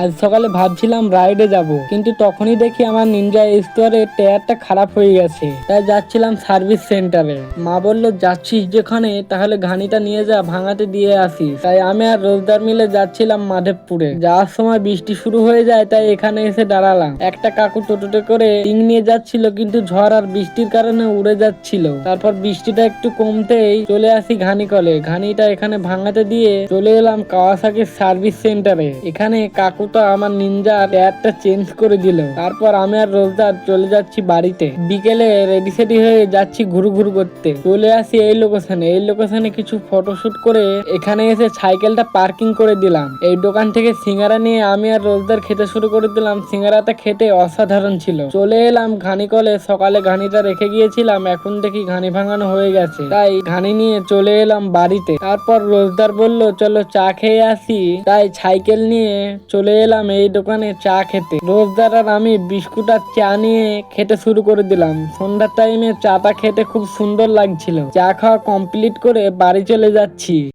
আজ সকালে ভাবছিলাম রাইডে যাব, কিন্তু তখনই দেখি আমার নিনজা স্টোরের টায়ারটা খারাপ হয়ে গেছে। তাই যাচ্ছিলাম সার্ভিস সেন্টারে। মা বললো যাচ্ছিস যেখানে তাহলে ঘানিটা নিয়ে যা, ভাঙাতে দিয়ে আসিস। তাই আমি আর রোজদার মিলে যাচ্ছিলাম মাধবপুরে। যাওয়ার সময় বৃষ্টি শুরু হয়ে যায়, তাই এখানে এসে দাঁড়ালাম। একটা কাকু টোটোতে করে টিং নিয়ে যাচ্ছিল, কিন্তু ঝড় আর বৃষ্টির কারণে উড়ে যাচ্ছিল। তারপর বৃষ্টিটা একটু কমতেই চলে আসি ঘানিকলে। ঘানিটা এখানে ভাঙাতে দিয়ে চলে এলাম কাওয়াসাকির সার্ভিস সেন্টারে। এখানে কাকুটা আমার নিনজা টায়ারটা চেঞ্জ করে দিল। তারপর আমি আর রোজদার চলে যাচ্ছি বাড়িতে। বিকেলে রেডি সেডি হয়ে যাচ্ছি ঘুরু ঘুরু করতে। চলে আসি এই লোকেশনে কিছু ফটোশুট করে এখানে এসে সাইকেলটা পার্কিং করে দিলাম। এই দোকান থেকে সিঙ্গারা নিয়ে আমি আর রোজদার খেতে শুরু করে দিলাম। সিঙ্গারাটা খেতে অসাধারণ ছিল। চলে এলাম ঘানিকলে। সকালে ঘানিটা রেখে গিয়েছিলাম, এখন দেখি ঘানি ভাঙানো হয়ে গেছে, তাই ঘানি নিয়ে চলে এলাম বাড়িতে। তারপর রোজদার বলল চলো চা খেয়ে আসি, তাই সাইকেল নিয়ে চলে এলাম এই দোকানে চা খেতে। রোজদার আর আমি বিস্কুট আর চা নিয়ে খেতে শুরু করে দিলাম। সন্ধ্যার টাইমে চাটা খেতে খুব সুন্দর লাগছিল। চা খাওয়া কমপ্লিট করে বাড়ি চলে যাচ্ছি।